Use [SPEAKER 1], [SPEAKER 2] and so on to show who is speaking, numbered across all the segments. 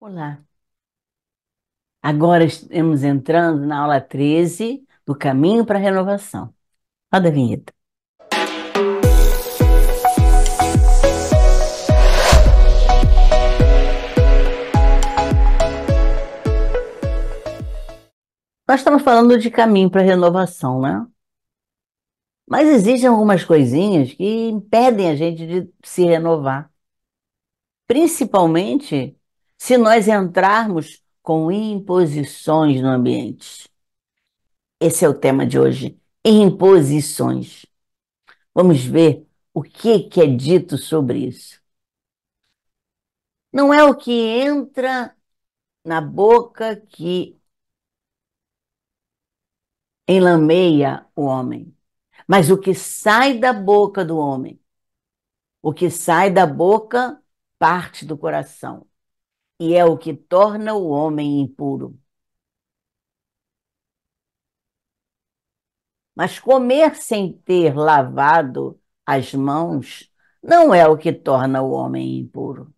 [SPEAKER 1] Olá, agora estamos entrando na aula 13 do Caminho para a Renovação. Roda a vinheta. Nós estamos falando de caminho para a renovação, né? Mas existem algumas coisinhas que impedem a gente de se renovar, principalmente se nós entrarmos com imposições no ambiente. Esse é o tema de hoje, imposições. Vamos ver o que é dito sobre isso. Não é o que entra na boca que enlameia o homem, mas o que sai da boca do homem. O que sai da boca parte do coração e é o que torna o homem impuro. Mas comer sem ter lavado as mãos não é o que torna o homem impuro,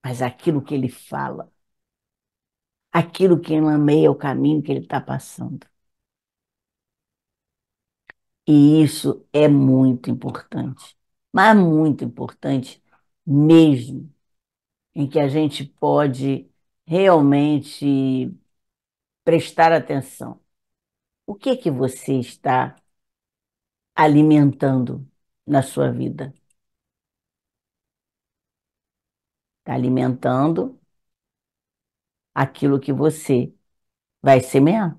[SPEAKER 1] mas aquilo que ele fala, aquilo que enlameia o caminho que ele está passando. E isso é muito importante, mas muito importante mesmo, em que a gente pode realmente prestar atenção. O que você está alimentando na sua vida? Está alimentando aquilo que você vai semear.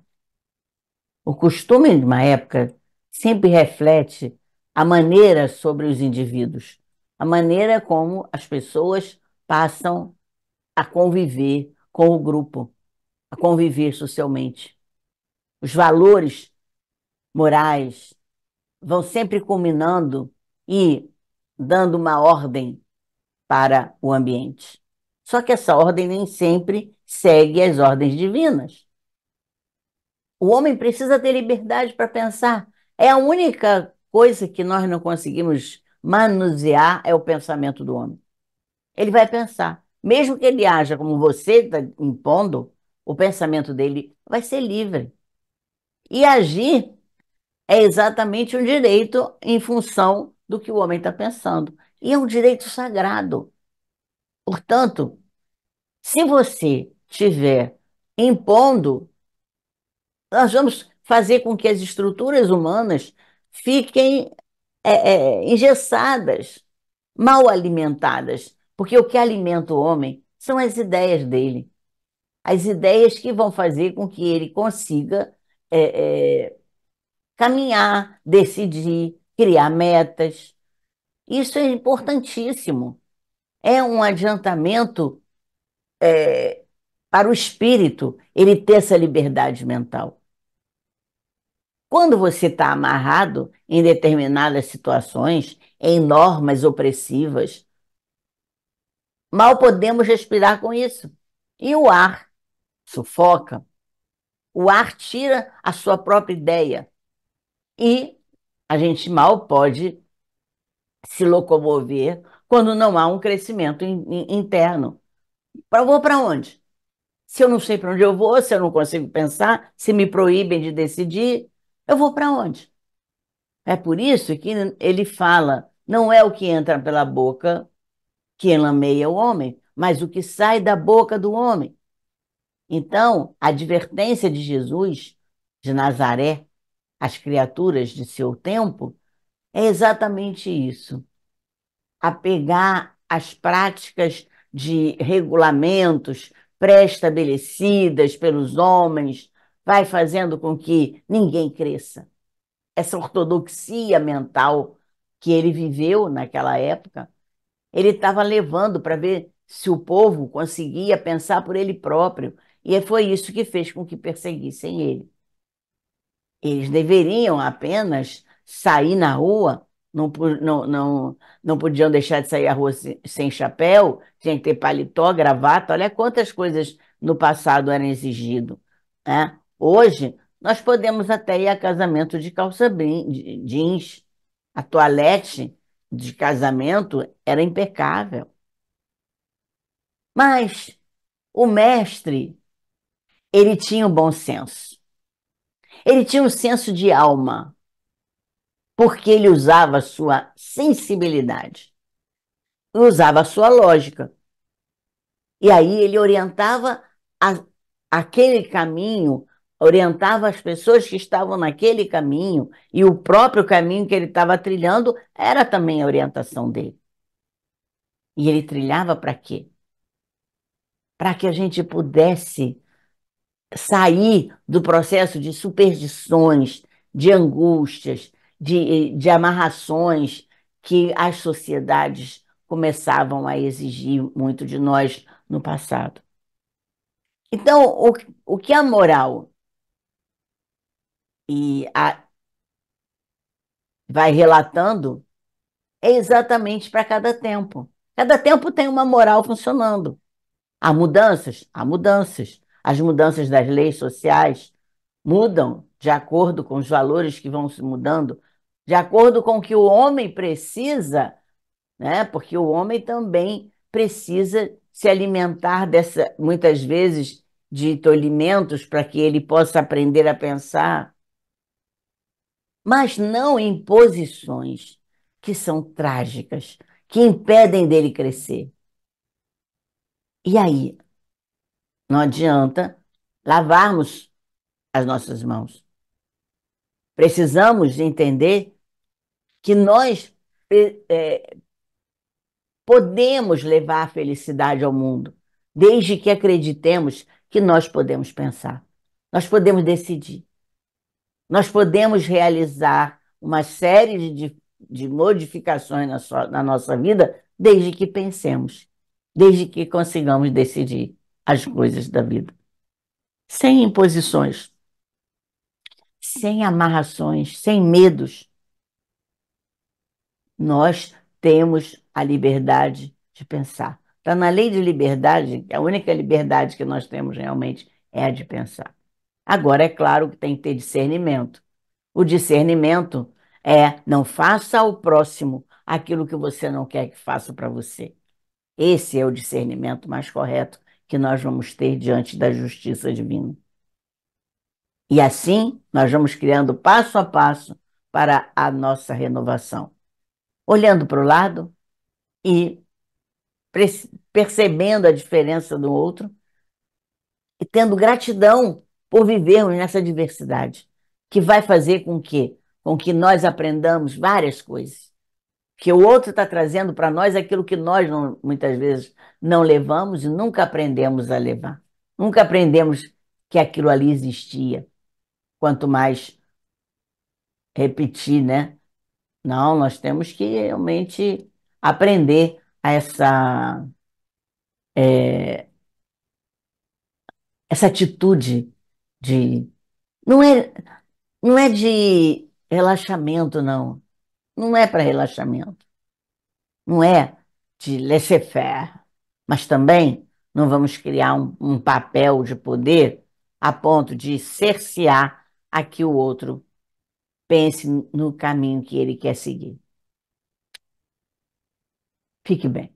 [SPEAKER 1] O costume de uma época sempre reflete a maneira sobre os indivíduos, a maneira como as pessoas passam a conviver com o grupo, a conviver socialmente. Os valores morais vão sempre culminando e dando uma ordem para o ambiente. Só que essa ordem nem sempre segue as ordens divinas. O homem precisa ter liberdade para pensar. É a única coisa que nós não conseguimos manusear é o pensamento do homem. Ele vai pensar. Mesmo que ele haja como você está impondo, o pensamento dele vai ser livre. E agir é exatamente um direito em função do que o homem está pensando. E é um direito sagrado. Portanto, se você estiver impondo, nós vamos fazer com que as estruturas humanas fiquem engessadas, mal alimentadas, porque o que alimenta o homem são as ideias dele, as ideias que vão fazer com que ele consiga é, é, caminhar, decidir, criar metas. Isso é importantíssimo. É um adiantamento para o espírito ele ter essa liberdade mental. Quando você está amarrado em determinadas situações, em normas opressivas, mal podemos respirar com isso. E o ar sufoca, o ar tira a sua própria ideia. E a gente mal pode se locomover quando não há um crescimento interno. Vou para onde? Se eu não sei para onde eu vou, se eu não consigo pensar, se me proíbem de decidir, eu vou para onde? É por isso que ele fala, não é o que entra pela boca que enlameia o homem, mas o que sai da boca do homem. Então, a advertência de Jesus, de Nazaré, às criaturas de seu tempo, é exatamente isso. Apegar as práticas de regulamentos pré-estabelecidas pelos homens vai fazendo com que ninguém cresça. Essa ortodoxia mental que ele viveu naquela época, ele estava levando para ver se o povo conseguia pensar por ele próprio. E foi isso que fez com que perseguissem ele. Eles deveriam apenas sair na rua, não podiam deixar de sair à rua sem chapéu, tinha que ter paletó, gravata. Olha quantas coisas no passado eram exigidas, né? Hoje, nós podemos até ir a casamento de calça jeans. A toalete de casamento era impecável. Mas o mestre, ele tinha um bom senso. Ele tinha um senso de alma, porque ele usava a sua sensibilidade, usava a sua lógica. E aí ele orientava a- aquele caminho, orientava as pessoas que estavam naquele caminho, e o próprio caminho que ele estava trilhando era também a orientação dele. E ele trilhava para quê? Para que a gente pudesse sair do processo de superstições, de angústias, de amarrações que as sociedades começavam a exigir muito de nós no passado. Então, o que a moral e vai relatando é exatamente para cada tempo. Cada tempo tem uma moral funcionando. Há mudanças? Há mudanças. As mudanças das leis sociais mudam de acordo com os valores que vão se mudando, de acordo com o que o homem precisa, né? Porque o homem também precisa se alimentar dessa, muitas vezes, de tolimentos para que ele possa aprender a pensar, mas não em posições que são trágicas, que impedem dele crescer. E aí, não adianta lavarmos as nossas mãos. Precisamos entender que nós podemos levar a felicidade ao mundo, desde que acreditemos que nós podemos pensar, nós podemos decidir, nós podemos realizar uma série de modificações na nossa vida, desde que pensemos, desde que consigamos decidir as coisas da vida, sem imposições, sem amarrações, sem medos. Nós temos a liberdade de pensar. Está na lei de liberdade, a única liberdade que nós temos realmente é a de pensar. Agora, é claro que tem que ter discernimento. O discernimento é não faça ao próximo aquilo que você não quer que faça para você. Esse é o discernimento mais correto que nós vamos ter diante da justiça divina. E assim, nós vamos criando passo a passo para a nossa renovação. Olhando para o lado e percebendo a diferença do outro e tendo gratidão por vivermos nessa diversidade, que vai fazer com que nós aprendamos várias coisas. Que o outro está trazendo para nós aquilo que nós muitas vezes não levamos e nunca aprendemos a levar. Nunca aprendemos que aquilo ali existia. Quanto mais repetir, né? Não, nós temos que realmente aprender essa atitude de. Não é, não é de relaxamento, não. Não é para relaxamento. Não é de laissez-faire. Mas também não vamos criar um papel de poder a ponto de cercear a que o outro pense no caminho que ele quer seguir. Fique bem.